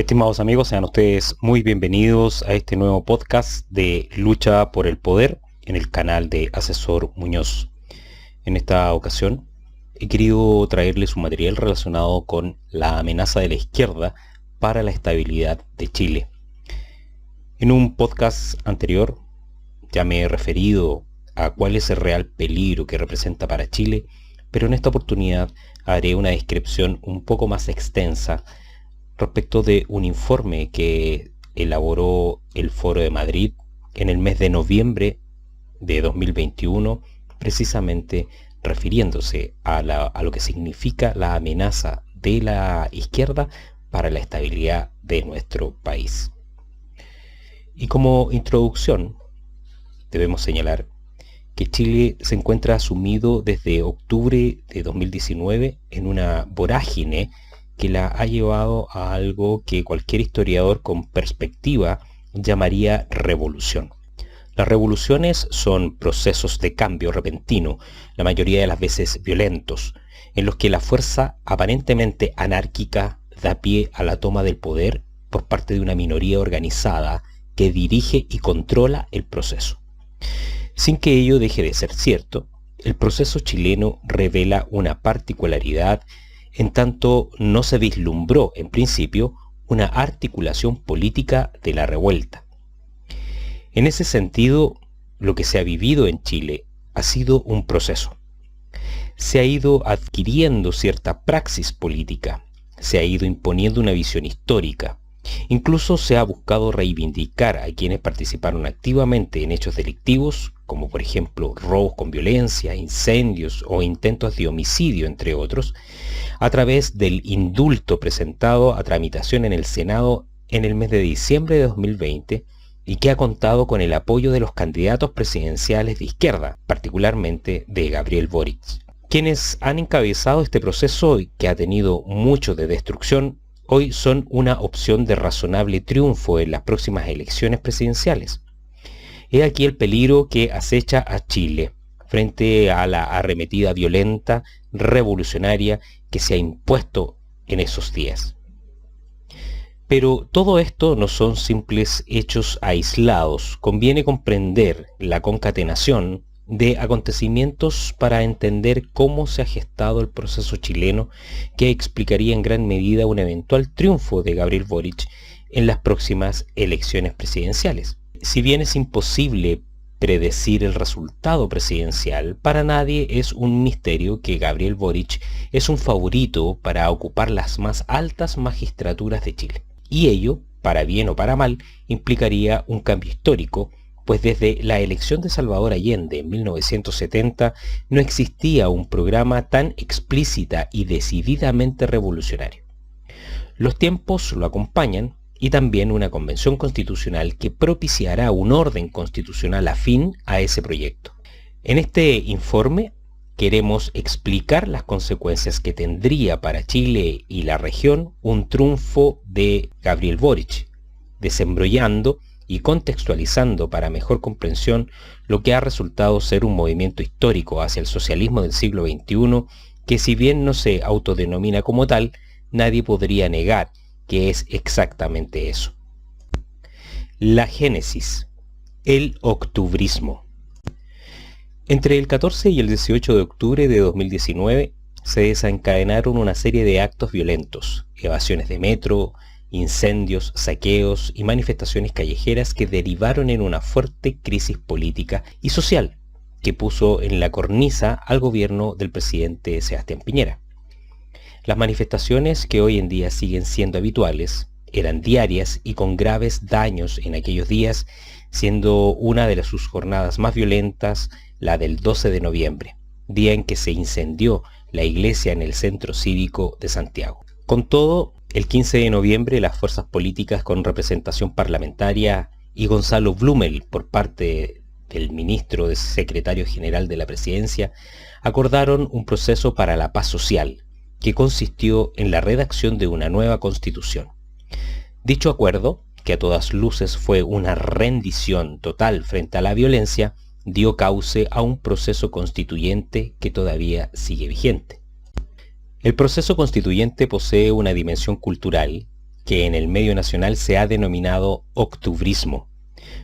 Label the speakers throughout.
Speaker 1: Estimados amigos, sean ustedes muy bienvenidos a este nuevo podcast de Lucha por el Poder en el canal de Asesor Muñoz. En esta ocasión he querido traerles un material relacionado con la amenaza de la izquierda para la estabilidad de Chile. En un podcast anterior ya me he referido a cuál es el real peligro que representa para Chile, pero en esta oportunidad haré una descripción un poco más extensa respecto de un informe que elaboró el Foro de Madrid en el mes de noviembre de 2021, precisamente refiriéndose a lo que significa la amenaza de la izquierda para la estabilidad de nuestro país. Y como introducción, debemos señalar que Chile se encuentra sumido desde octubre de 2019 en una vorágine que la ha llevado a algo que cualquier historiador con perspectiva llamaría revolución. Las revoluciones son procesos de cambio repentino, la mayoría de las veces violentos, en los que la fuerza aparentemente anárquica da pie a la toma del poder por parte de una minoría organizada que dirige y controla el proceso. Sin que ello deje de ser cierto, el proceso chileno revela una particularidad en tanto no se vislumbró en principio una articulación política de la revuelta. En ese sentido, lo que se ha vivido en Chile ha sido un proceso. Se ha ido adquiriendo cierta praxis política, se ha ido imponiendo una visión histórica, incluso se ha buscado reivindicar a quienes participaron activamente en hechos delictivos, como por ejemplo robos con violencia, incendios o intentos de homicidio, entre otros, a través del indulto presentado a tramitación en el Senado en el mes de diciembre de 2020 y que ha contado con el apoyo de los candidatos presidenciales de izquierda, particularmente de Gabriel Boric, quienes han encabezado este proceso que ha tenido mucho de destrucción. Hoy son una opción de razonable triunfo en las próximas elecciones presidenciales. He aquí el peligro que acecha a Chile frente a la arremetida violenta, revolucionaria que se ha impuesto en esos días. Pero todo esto no son simples hechos aislados. Conviene comprender la concatenación de acontecimientos para entender cómo se ha gestado el proceso chileno, que explicaría en gran medida un eventual triunfo de Gabriel Boric en las próximas elecciones presidenciales. Si bien es imposible predecir el resultado presidencial, para nadie es un misterio que Gabriel Boric es un favorito para ocupar las más altas magistraturas de Chile. Y ello, para bien o para mal, implicaría un cambio histórico, pues desde la elección de Salvador Allende en 1970 no existía un programa tan explícita y decididamente revolucionario. Los tiempos lo acompañan y también una convención constitucional que propiciará un orden constitucional afín a ese proyecto. En este informe queremos explicar las consecuencias que tendría para Chile y la región un triunfo de Gabriel Boric, desembrollando y contextualizando para mejor comprensión lo que ha resultado ser un movimiento histórico hacia el socialismo del siglo XXI, que si bien no se autodenomina como tal, nadie podría negar que es exactamente eso. La génesis, el octubrismo. Entre el 14 y el 18 de octubre de 2019 se desencadenaron una serie de actos violentos, evasiones de metro, incendios, saqueos y manifestaciones callejeras que derivaron en una fuerte crisis política y social que puso en la cornisa al gobierno del presidente Sebastián Piñera. Las manifestaciones, que hoy en día siguen siendo habituales, eran diarias y con graves daños en aquellos días, siendo una de sus jornadas más violentas la del 12 de noviembre, día en que se incendió la iglesia en el centro cívico de Santiago. Con todo, el 15 de noviembre las fuerzas políticas con representación parlamentaria y Gonzalo Blumel por parte del ministro de secretario general de la presidencia acordaron un proceso para la paz social que consistió en la redacción de una nueva constitución. Dicho acuerdo, que a todas luces fue una rendición total frente a la violencia, dio cauce a un proceso constituyente que todavía sigue vigente. El proceso constituyente posee una dimensión cultural que en el medio nacional se ha denominado octubrismo,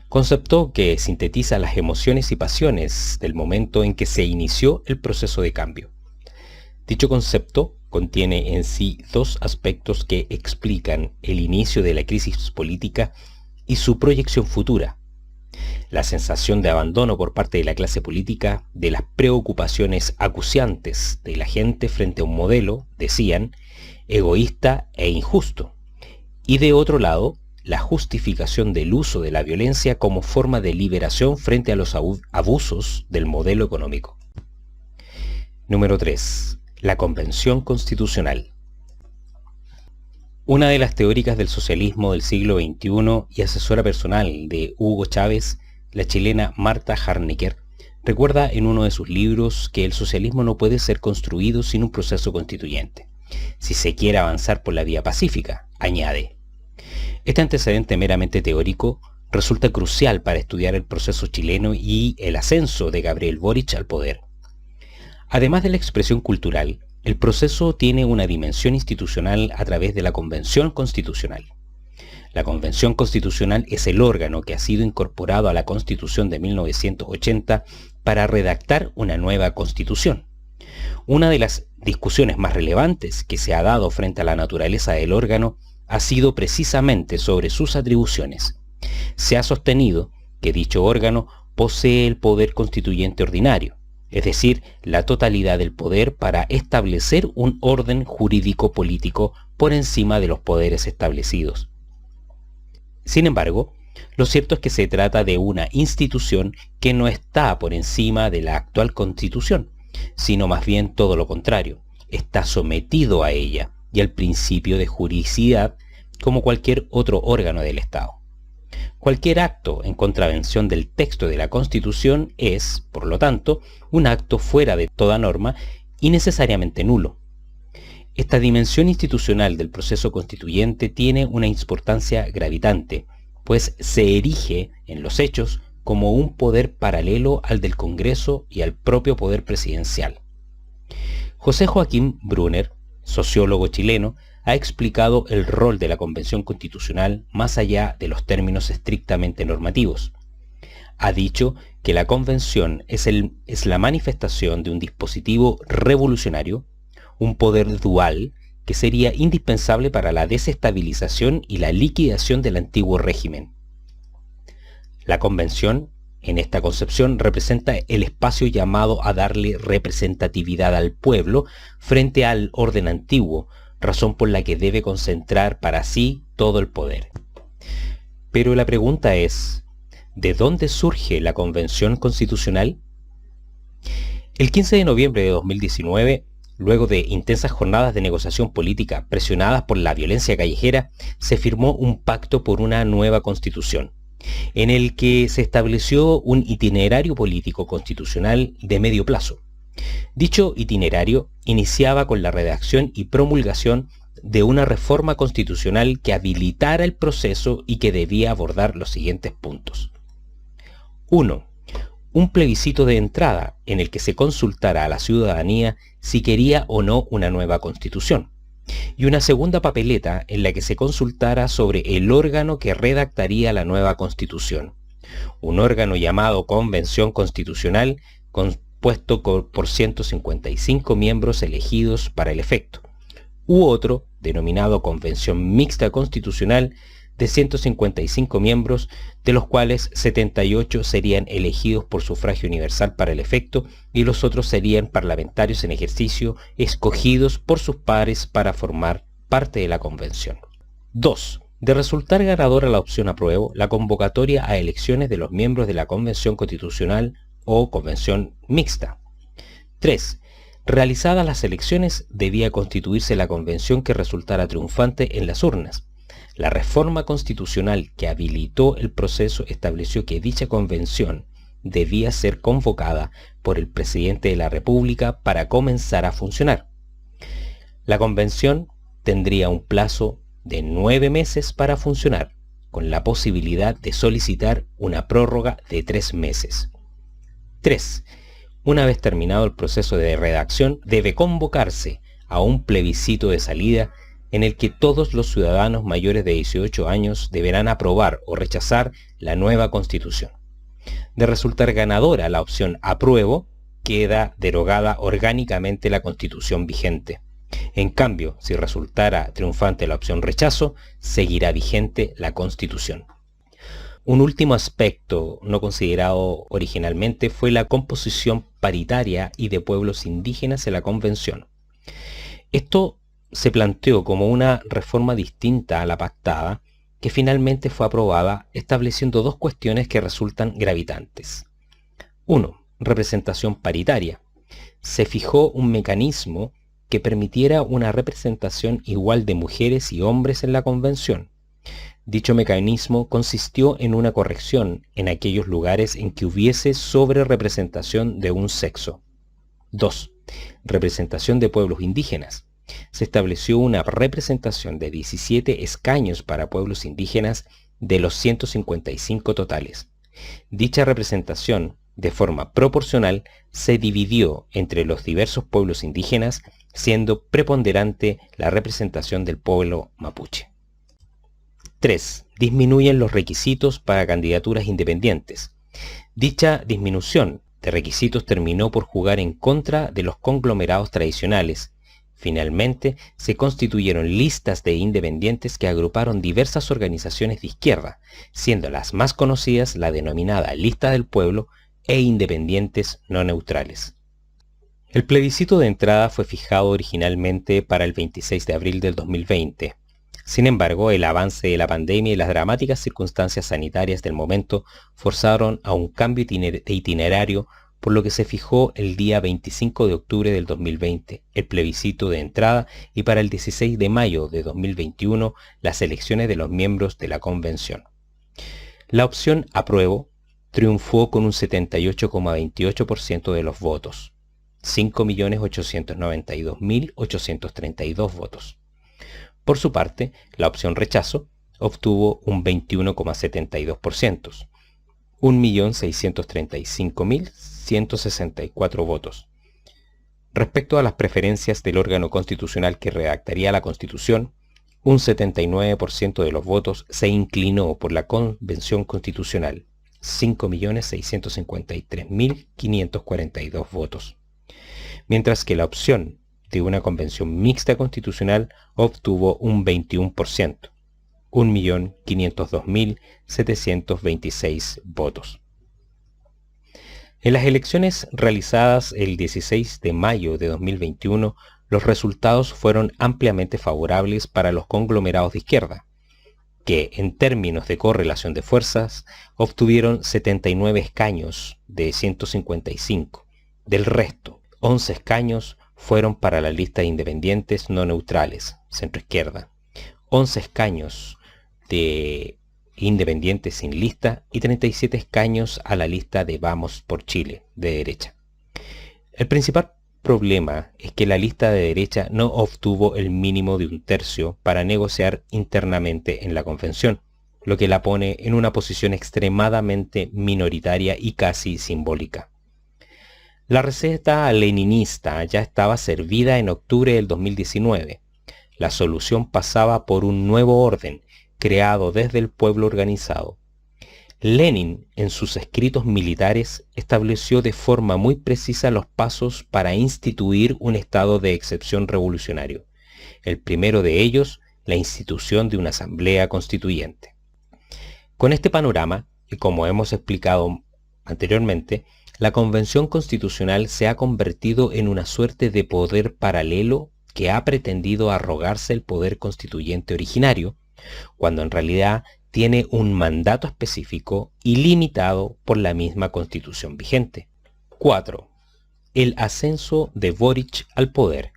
Speaker 1: concepto que sintetiza las emociones y pasiones del momento en que se inició el proceso de cambio. Dicho concepto contiene en sí dos aspectos que explican el inicio de la crisis política y su proyección futura: la sensación de abandono por parte de la clase política de las preocupaciones acuciantes de la gente frente a un modelo, decían, egoísta e injusto, y de otro lado, la justificación del uso de la violencia como forma de liberación frente a los abusos del modelo económico. Número 3. La Convención Constitucional. Una de las teóricas del socialismo del siglo XXI y asesora personal de Hugo Chávez, la chilena Marta Harnecker, recuerda en uno de sus libros que el socialismo no puede ser construido sin un proceso constituyente, si se quiere avanzar por la vía pacífica, añade. Este antecedente meramente teórico resulta crucial para estudiar el proceso chileno y el ascenso de Gabriel Boric al poder. Además de la expresión cultural, el proceso tiene una dimensión institucional a través de la Convención Constitucional. La Convención Constitucional es el órgano que ha sido incorporado a la Constitución de 1980 para redactar una nueva Constitución. Una de las discusiones más relevantes que se ha dado frente a la naturaleza del órgano ha sido precisamente sobre sus atribuciones. Se ha sostenido que dicho órgano posee el poder constituyente ordinario, es decir, la totalidad del poder para establecer un orden jurídico-político por encima de los poderes establecidos. Sin embargo, lo cierto es que se trata de una institución que no está por encima de la actual Constitución, sino más bien todo lo contrario, está sometido a ella y al principio de juridicidad como cualquier otro órgano del Estado. Cualquier acto en contravención del texto de la Constitución es, por lo tanto, un acto fuera de toda norma y necesariamente nulo. Esta dimensión institucional del proceso constituyente tiene una importancia gravitante, pues se erige en los hechos como un poder paralelo al del Congreso y al propio poder presidencial. José Joaquín Brunner, sociólogo chileno, ha explicado el rol de la Convención Constitucional más allá de los términos estrictamente normativos. Ha dicho que la Convención es la manifestación de un dispositivo revolucionario, un poder dual que sería indispensable para la desestabilización y la liquidación del antiguo régimen. La Convención, en esta concepción, representa el espacio llamado a darle representatividad al pueblo frente al orden antiguo, razón por la que debe concentrar para sí todo el poder. Pero la pregunta es, ¿de dónde surge la Convención Constitucional? El 15 de noviembre de 2019, luego de intensas jornadas de negociación política presionadas por la violencia callejera, se firmó un pacto por una nueva Constitución, en el que se estableció un itinerario político constitucional de medio plazo. Dicho itinerario iniciaba con la redacción y promulgación de una reforma constitucional que habilitara el proceso y que debía abordar los siguientes puntos. 1. Un plebiscito de entrada en el que se consultara a la ciudadanía si quería o no una nueva constitución, y una segunda papeleta en la que se consultara sobre el órgano que redactaría la nueva constitución, un órgano llamado Convención Constitucional compuesto por 155 miembros elegidos para el efecto, u otro denominado Convención Mixta Constitucional de 155 miembros, de los cuales 78 serían elegidos por sufragio universal para el efecto y los otros serían parlamentarios en ejercicio escogidos por sus pares para formar parte de la convención. 2. De resultar ganadora la opción apruebo, la convocatoria a elecciones de los miembros de la Convención Constitucional o Convención Mixta. 3. Realizadas las elecciones, debía constituirse la convención que resultara triunfante en las urnas. La reforma constitucional que habilitó el proceso estableció que dicha convención debía ser convocada por el presidente de la República para comenzar a funcionar. La convención tendría un plazo de 9 meses para funcionar, con la posibilidad de solicitar una prórroga de 3 meses. 3. Una vez terminado el proceso de redacción, debe convocarse a un plebiscito de salida en el que todos los ciudadanos mayores de 18 años deberán aprobar o rechazar la nueva Constitución. De resultar ganadora la opción apruebo, queda derogada orgánicamente la Constitución vigente. En cambio, si resultara triunfante la opción rechazo, seguirá vigente la Constitución. Un último aspecto no considerado originalmente fue la composición paritaria y de pueblos indígenas en la Convención. Esto se planteó como una reforma distinta a la pactada, que finalmente fue aprobada, estableciendo dos cuestiones que resultan gravitantes. 1. Representación paritaria. Se fijó un mecanismo que permitiera una representación igual de mujeres y hombres en la Convención. Dicho mecanismo consistió en una corrección en aquellos lugares en que hubiese sobrerepresentación de un sexo. 2. Representación de pueblos indígenas. Se estableció una representación de 17 escaños para pueblos indígenas de los 155 totales. Dicha representación, de forma proporcional, se dividió entre los diversos pueblos indígenas, siendo preponderante la representación del pueblo mapuche. 3. Disminuyen los requisitos para candidaturas independientes. Dicha disminución de requisitos terminó por jugar en contra de los conglomerados tradicionales. Finalmente, se constituyeron listas de independientes que agruparon diversas organizaciones de izquierda, siendo las más conocidas la denominada Lista del Pueblo e independientes no neutrales. El plebiscito de entrada fue fijado originalmente para el 26 de abril del 2020. Sin embargo, el avance de la pandemia y las dramáticas circunstancias sanitarias del momento forzaron a un cambio de itinerario, por lo que se fijó el día 25 de octubre del 2020 el plebiscito de entrada y para el 16 de mayo de 2021 las elecciones de los miembros de la Convención. La opción apruebo triunfó con un 78,28% de los votos, 5.892.832 votos. Por su parte, la opción rechazo obtuvo un 21,72%, 1.635.164 votos. Respecto a las preferencias del órgano constitucional que redactaría la Constitución, un 79% de los votos se inclinó por la Convención Constitucional, 5.653.542 votos, mientras que la opción de una convención mixta constitucional obtuvo un 21%, 1.502.726 votos. En las elecciones realizadas el 16 de mayo de 2021, los resultados fueron ampliamente favorables para los conglomerados de izquierda, que en términos de correlación de fuerzas obtuvieron 79 escaños de 155. Del resto, 11 escaños fueron para la lista de independientes no neutrales, centroizquierda, 11 escaños de independientes sin lista y 37 escaños a la lista de Vamos por Chile, de derecha. El principal problema es que la lista de derecha no obtuvo el mínimo de un tercio para negociar internamente en la Convención, lo que la pone en una posición extremadamente minoritaria y casi simbólica. La receta leninista ya estaba servida en octubre del 2019. La solución pasaba por un nuevo orden, creado desde el pueblo organizado. Lenin, en sus escritos militares, estableció de forma muy precisa los pasos para instituir un estado de excepción revolucionario. El primero de ellos, la institución de una asamblea constituyente. Con este panorama, y como hemos explicado anteriormente, la Convención Constitucional se ha convertido en una suerte de poder paralelo que ha pretendido arrogarse el poder constituyente originario, cuando en realidad tiene un mandato específico y limitado por la misma Constitución vigente. 4. El ascenso de Boric al poder.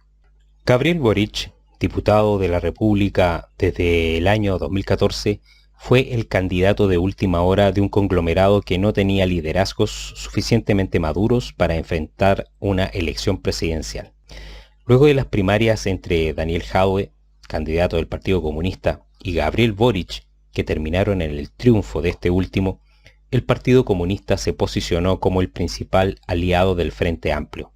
Speaker 1: Gabriel Boric, diputado de la República desde el año 2014, fue el candidato de última hora de un conglomerado que no tenía liderazgos suficientemente maduros para enfrentar una elección presidencial. Luego de las primarias entre Daniel Jadwe, candidato del Partido Comunista, y Gabriel Boric, que terminaron en el triunfo de este último, el Partido Comunista se posicionó como el principal aliado del Frente Amplio.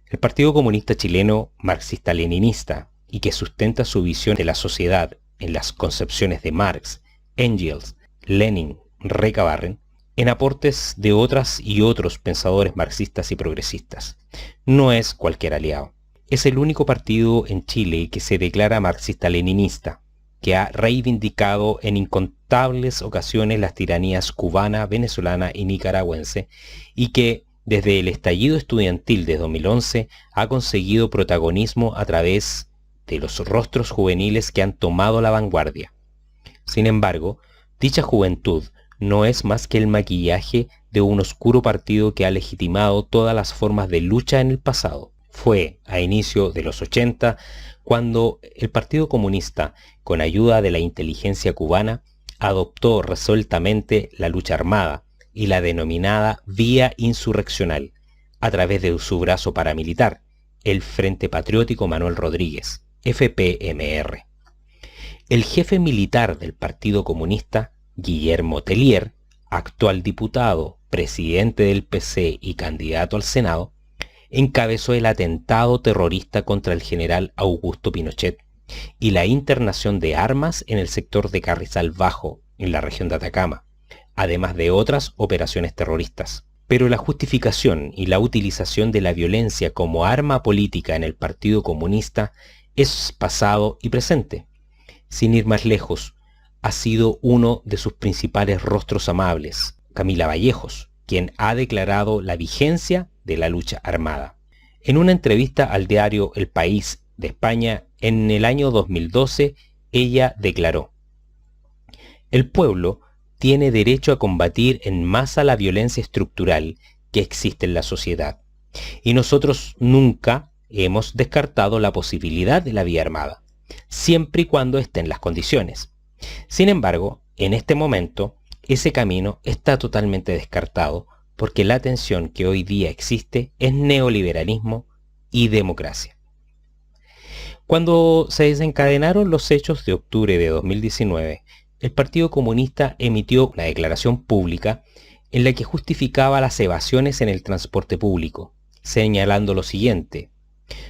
Speaker 1: El Partido Comunista Chileno, marxista-leninista, y que sustenta su visión de la sociedad en las concepciones de Marx, Engels, Lenin, Recabarren, en aportes de otras y otros pensadores marxistas y progresistas. No es cualquier aliado. Es el único partido en Chile que se declara marxista-leninista, que ha reivindicado en incontables ocasiones las tiranías cubana, venezolana y nicaragüense, y que, desde el estallido estudiantil de 2011, ha conseguido protagonismo a través de los rostros juveniles que han tomado la vanguardia. Sin embargo, dicha juventud no es más que el maquillaje de un oscuro partido que ha legitimado todas las formas de lucha en el pasado. Fue a inicio de los 80 cuando el Partido Comunista, con ayuda de la inteligencia cubana, adoptó resueltamente la lucha armada y la denominada vía insurreccional, a través de su brazo paramilitar, el Frente Patriótico Manuel Rodríguez, FPMR. El jefe militar del Partido Comunista, Guillermo Tellier, actual diputado, presidente del PC y candidato al Senado, encabezó el atentado terrorista contra el general Augusto Pinochet y la internación de armas en el sector de Carrizal Bajo, en la región de Atacama, además de otras operaciones terroristas. Pero la justificación y la utilización de la violencia como arma política en el Partido Comunista es pasado y presente. Sin ir más lejos, ha sido uno de sus principales rostros amables, Camila Vallejos, quien ha declarado la vigencia de la lucha armada. En una entrevista al diario El País de España en el año 2012, ella declaró: "El pueblo tiene derecho a combatir en masa la violencia estructural que existe en la sociedad, y nosotros nunca hemos descartado la posibilidad de la vía armada, siempre y cuando estén las condiciones. Sin embargo, en este momento, ese camino está totalmente descartado porque la tensión que hoy día existe es neoliberalismo y democracia". Cuando se desencadenaron los hechos de octubre de 2019, el Partido Comunista emitió una declaración pública en la que justificaba las evasiones en el transporte público, señalando lo siguiente: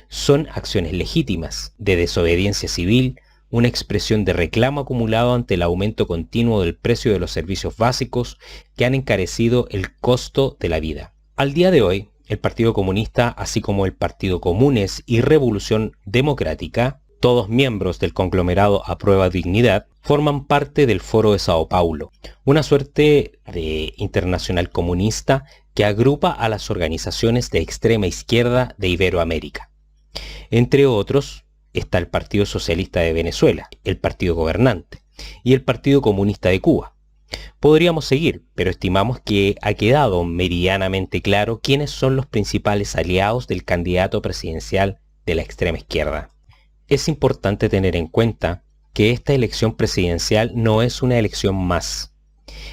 Speaker 1: son acciones legítimas de desobediencia civil, una expresión de reclamo acumulado ante el aumento continuo del precio de los servicios básicos que han encarecido el costo de la vida. Al día de hoy, el Partido Comunista, así como el Partido Comunes y Revolución Democrática, todos miembros del conglomerado Aprueba Dignidad, forman parte del Foro de Sao Paulo, una suerte de internacional comunista que agrupa a las organizaciones de extrema izquierda de Iberoamérica. Entre otros, está el Partido Socialista de Venezuela, el partido gobernante, y el Partido Comunista de Cuba. Podríamos seguir, pero estimamos que ha quedado meridianamente claro quiénes son los principales aliados del candidato presidencial de la extrema izquierda. Es importante tener en cuenta que esta elección presidencial no es una elección más.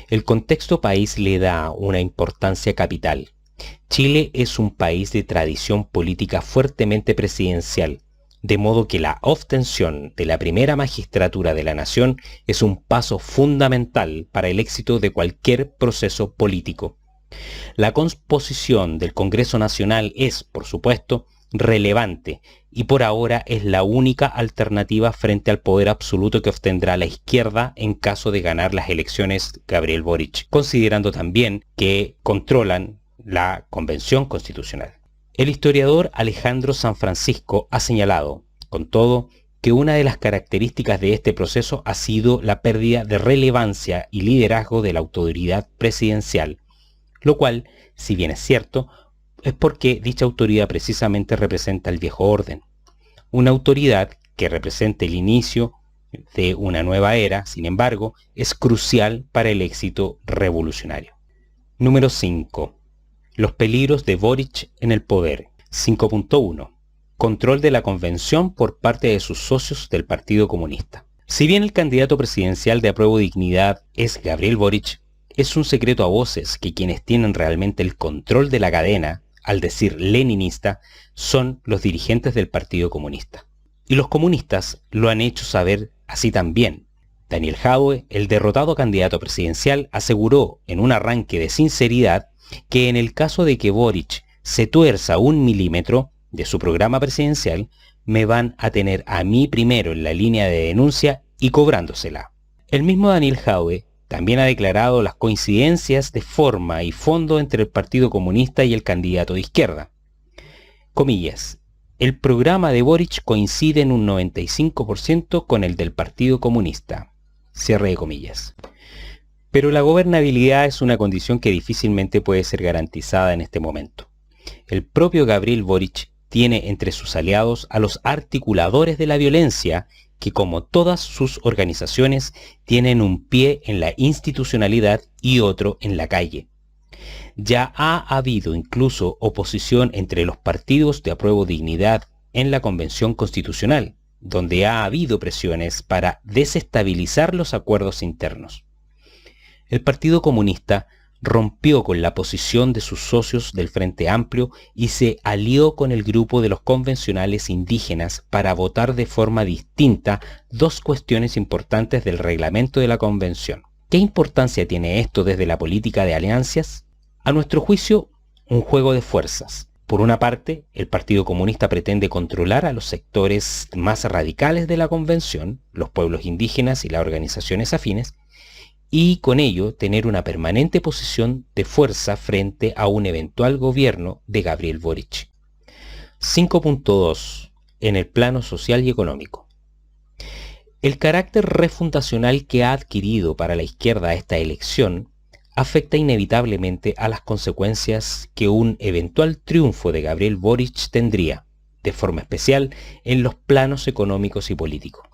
Speaker 1: El contexto país le da una importancia capital. Chile es un país de tradición política fuertemente presidencial, de modo que la obtención de la primera magistratura de la nación es un paso fundamental para el éxito de cualquier proceso político. La composición del Congreso Nacional es, por supuesto, relevante y por ahora es la única alternativa frente al poder absoluto que obtendrá la izquierda en caso de ganar las elecciones Gabriel Boric, considerando también que controlan la Convención Constitucional. El historiador Alejandro Sanfrancisco ha señalado, con todo, que una de las características de este proceso ha sido la pérdida de relevancia y liderazgo de la autoridad presidencial, lo cual, si bien es cierto, es porque dicha autoridad precisamente representa el viejo orden. Una autoridad que represente el inicio de una nueva era, sin embargo, es crucial para el éxito revolucionario. Número 5. Los peligros de Boric en el poder. 5.1. Control de la convención por parte de sus socios del Partido Comunista. Si bien el candidato presidencial de Apruebo Dignidad es Gabriel Boric, es un secreto a voces que quienes tienen realmente el control de la cadena, al decir leninista, son los dirigentes del Partido Comunista. Y los comunistas lo han hecho saber así también. Daniel Jadwe, el derrotado candidato presidencial, aseguró en un arranque de sinceridad que en el caso de que Boric se tuerza 1 milímetro de su programa presidencial, me van a tener a mí primero en la línea de denuncia y cobrándosela. El mismo Daniel Jadwe también ha declarado las coincidencias de forma y fondo entre el Partido Comunista y el candidato de izquierda. Comillas, el programa de Boric coincide en un 95% con el del Partido Comunista. Cierre de comillas. Pero la gobernabilidad es una condición que difícilmente puede ser garantizada en este momento. El propio Gabriel Boric tiene entre sus aliados a los articuladores de la violencia, que como todas sus organizaciones tienen un pie en la institucionalidad y otro en la calle. Ya ha habido incluso oposición entre los partidos de Apruebo Dignidad en la Convención Constitucional, donde ha habido presiones para desestabilizar los acuerdos internos. El Partido Comunista rompió con la posición de sus socios del Frente Amplio y se alió con el grupo de los convencionales indígenas para votar de forma distinta dos cuestiones importantes del reglamento de la convención. ¿Qué importancia tiene esto desde la política de alianzas? A nuestro juicio, un juego de fuerzas. Por una parte, el Partido Comunista pretende controlar a los sectores más radicales de la convención, los pueblos indígenas y las organizaciones afines, y con ello tener una permanente posición de fuerza frente a un eventual gobierno de Gabriel Boric. 5.2. En el plano social y económico. El carácter refundacional que ha adquirido para la izquierda esta elección afecta inevitablemente a las consecuencias que un eventual triunfo de Gabriel Boric tendría, de forma especial en los planos económicos y políticos.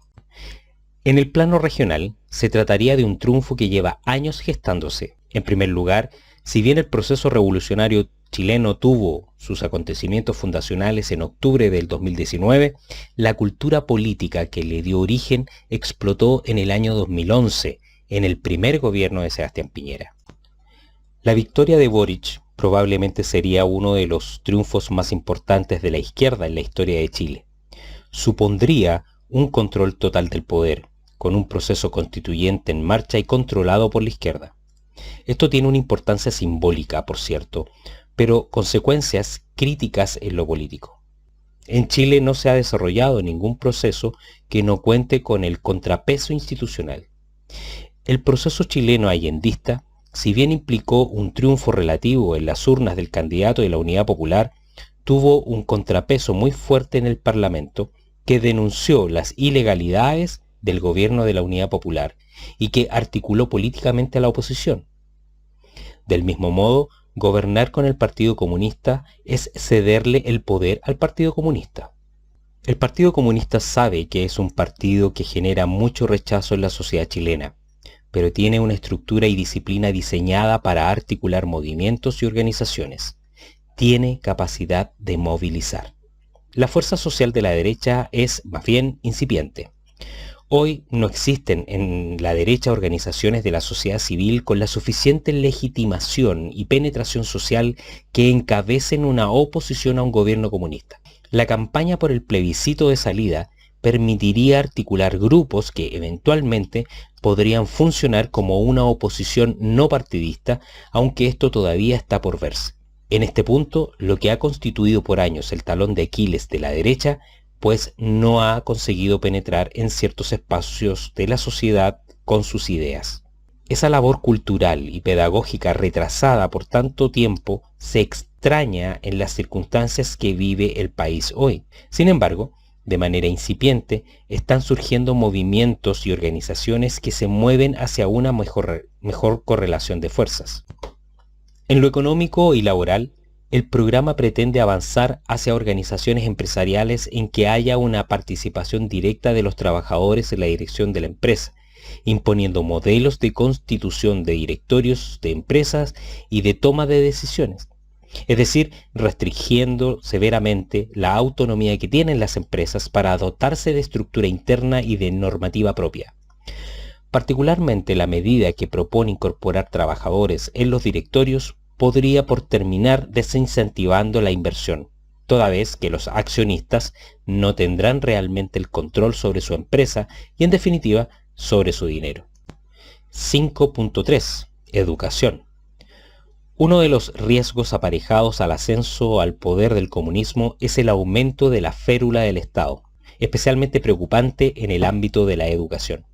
Speaker 1: En el plano regional, se trataría de un triunfo que lleva años gestándose. En primer lugar, si bien el proceso revolucionario chileno tuvo sus acontecimientos fundacionales en octubre del 2019, la cultura política que le dio origen explotó en el año 2011, en el primer gobierno de Sebastián Piñera. La victoria de Boric probablemente sería uno de los triunfos más importantes de la izquierda en la historia de Chile. Supondría un control total del poder, con un proceso constituyente en marcha y controlado por la izquierda. Esto tiene una importancia simbólica, por cierto, pero consecuencias críticas en lo político. En Chile no se ha desarrollado ningún proceso que no cuente con el contrapeso institucional. El proceso chileno allendista, si bien implicó un triunfo relativo en las urnas del candidato de la Unidad Popular, tuvo un contrapeso muy fuerte en el Parlamento que denunció las ilegalidades del gobierno de la Unidad Popular y que articuló políticamente a la oposición. Del mismo modo, gobernar con el Partido Comunista es cederle el poder al Partido Comunista. El Partido Comunista sabe que es un partido que genera mucho rechazo en la sociedad chilena, pero tiene una estructura y disciplina diseñada para articular movimientos y organizaciones. Tiene capacidad de movilizar. La fuerza social de la derecha es, más bien, incipiente. Hoy no existen en la derecha organizaciones de la sociedad civil con la suficiente legitimación y penetración social que encabecen una oposición a un gobierno comunista. La campaña por el plebiscito de salida permitiría articular grupos que eventualmente podrían funcionar como una oposición no partidista, aunque esto todavía está por verse. En este punto, lo que ha constituido por años el talón de Aquiles de la derecha, pues no ha conseguido penetrar en ciertos espacios de la sociedad con sus ideas. Esa labor cultural y pedagógica retrasada por tanto tiempo se extraña en las circunstancias que vive el país hoy. Sin embargo, de manera incipiente, están surgiendo movimientos y organizaciones que se mueven hacia una mejor correlación de fuerzas. En lo económico y laboral, el programa pretende avanzar hacia organizaciones empresariales en que haya una participación directa de los trabajadores en la dirección de la empresa, imponiendo modelos de constitución de directorios de empresas y de toma de decisiones, es decir, restringiendo severamente la autonomía que tienen las empresas para dotarse de estructura interna y de normativa propia. Particularmente la medida que propone incorporar trabajadores en los directorios podría por terminar desincentivando la inversión, toda vez que los accionistas no tendrán realmente el control sobre su empresa y en definitiva sobre su dinero. 5.3. Educación. Uno de los riesgos aparejados al ascenso al poder del comunismo es el aumento de la férula del Estado, especialmente preocupante en el ámbito de la educación.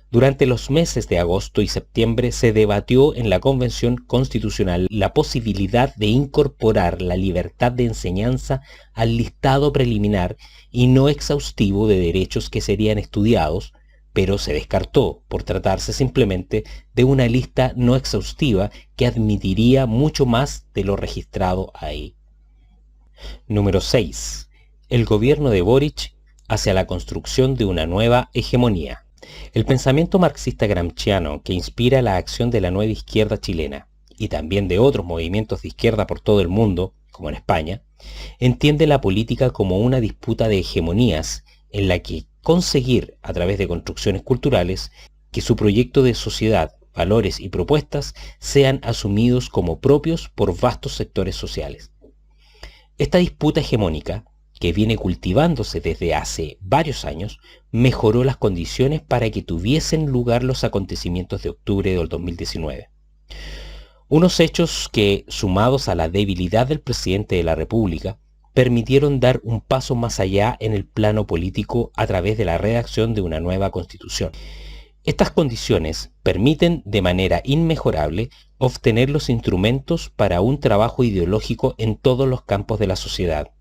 Speaker 1: Durante los meses de agosto y septiembre se debatió en la Convención Constitucional la posibilidad de incorporar la libertad de enseñanza al listado preliminar y no exhaustivo de derechos que serían estudiados, pero se descartó por tratarse simplemente de una lista no exhaustiva que admitiría mucho más de lo registrado ahí. Número 6. El gobierno de Boric hacia la construcción de una nueva hegemonía. El pensamiento marxista-gramsciano que inspira la acción de la nueva izquierda chilena y también de otros movimientos de izquierda por todo el mundo, como en España, entiende la política como una disputa de hegemonías en la que conseguir, a través de construcciones culturales, que su proyecto de sociedad, valores y propuestas sean asumidos como propios por vastos sectores sociales. Esta disputa hegemónica, que viene cultivándose desde hace varios años, mejoró las condiciones para que tuviesen lugar los acontecimientos de octubre del 2019. Unos hechos que, sumados a la debilidad del presidente de la República, permitieron dar un paso más allá en el plano político a través de la redacción de una nueva Constitución. Estas condiciones permiten de manera inmejorable obtener los instrumentos para un trabajo ideológico en todos los campos de la sociedad,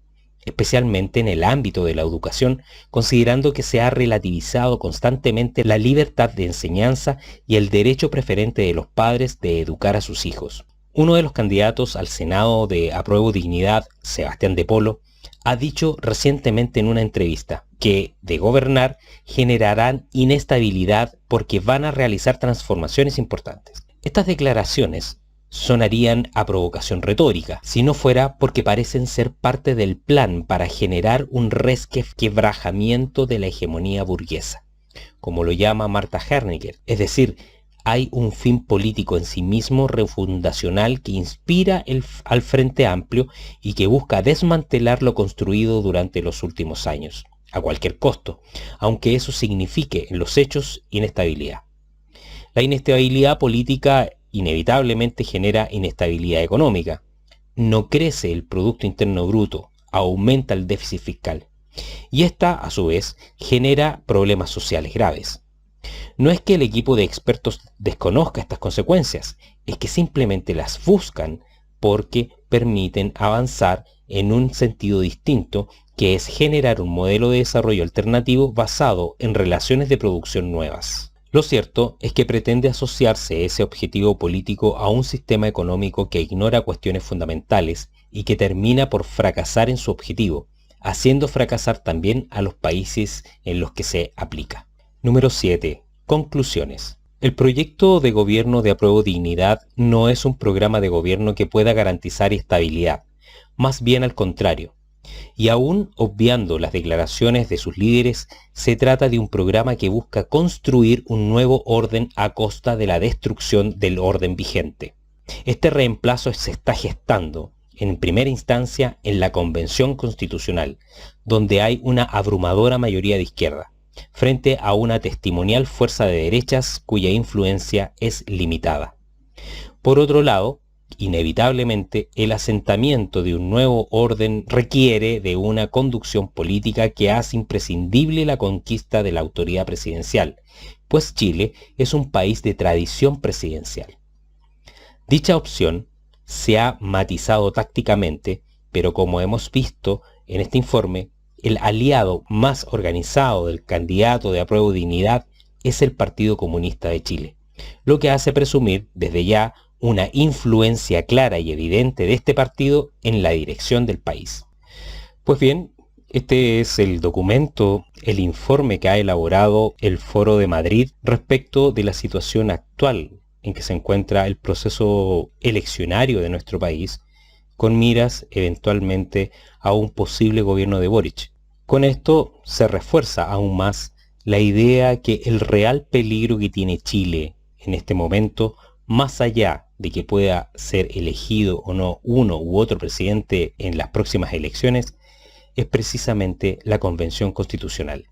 Speaker 1: especialmente en el ámbito de la educación, considerando que se ha relativizado constantemente la libertad de enseñanza y el derecho preferente de los padres de educar a sus hijos. Uno de los candidatos al Senado de Apruebo Dignidad, Sebastián de Polo, ha dicho recientemente en una entrevista que, de gobernar, generarán inestabilidad porque van a realizar transformaciones importantes. Estas declaraciones sonarían a provocación retórica, si no fuera porque parecen ser parte del plan para generar un resquebrajamiento de la hegemonía burguesa, como lo llama Marta Herninger, es decir, hay un fin político en sí mismo refundacional que inspira al Frente Amplio y que busca desmantelar lo construido durante los últimos años, a cualquier costo, aunque eso signifique en los hechos inestabilidad. La inestabilidad política inevitablemente genera inestabilidad económica. No crece el Producto Interno Bruto, aumenta el déficit fiscal. Y esta, a su vez, genera problemas sociales graves. No es que el equipo de expertos desconozca estas consecuencias, es que simplemente las buscan porque permiten avanzar en un sentido distinto, que es generar un modelo de desarrollo alternativo basado en relaciones de producción nuevas. Lo cierto es que pretende asociarse ese objetivo político a un sistema económico que ignora cuestiones fundamentales y que termina por fracasar en su objetivo, haciendo fracasar también a los países en los que se aplica. Número 7. Conclusiones. El proyecto de gobierno de Apruebo Dignidad no es un programa de gobierno que pueda garantizar estabilidad, más bien al contrario. Y aún obviando las declaraciones de sus líderes, se trata de un programa que busca construir un nuevo orden a costa de la destrucción del orden vigente. Este reemplazo se está gestando, en primera instancia, en la Convención Constitucional, donde hay una abrumadora mayoría de izquierda, frente a una testimonial fuerza de derechas cuya influencia es limitada. Por otro lado, inevitablemente, el asentamiento de un nuevo orden requiere de una conducción política que hace imprescindible la conquista de la autoridad presidencial, pues Chile es un país de tradición presidencial. Dicha opción se ha matizado tácticamente, pero como hemos visto en este informe, el aliado más organizado del candidato de Apruebo Dignidad es el Partido Comunista de Chile, lo que hace presumir desde ya una influencia clara y evidente de este partido en la dirección del país. Pues bien, este es el documento, el informe que ha elaborado el Foro de Madrid respecto de la situación actual en que se encuentra el proceso eleccionario de nuestro país, con miras eventualmente a un posible gobierno de Boric. Con esto se refuerza aún más la idea que el real peligro que tiene Chile en este momento, más allá de que pueda ser elegido o no uno u otro presidente en las próximas elecciones, es precisamente la Convención Constitucional,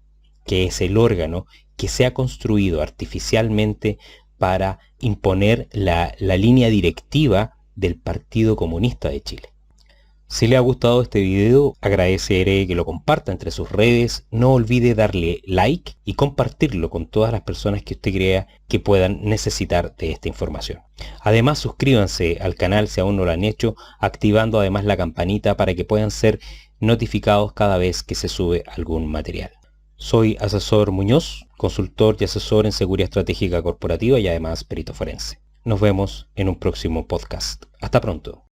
Speaker 1: que es el órgano que se ha construido artificialmente para imponer la línea directiva del Partido Comunista de Chile. Si le ha gustado este video, agradeceré que lo comparta entre sus redes. No olvide darle like y compartirlo con todas las personas que usted crea que puedan necesitar de esta información. Además, suscríbanse al canal si aún no lo han hecho, activando además la campanita para que puedan ser notificados cada vez que se sube algún material. Soy Asesor Muñoz, consultor y asesor en seguridad estratégica corporativa y además perito forense. Nos vemos en un próximo podcast. Hasta pronto.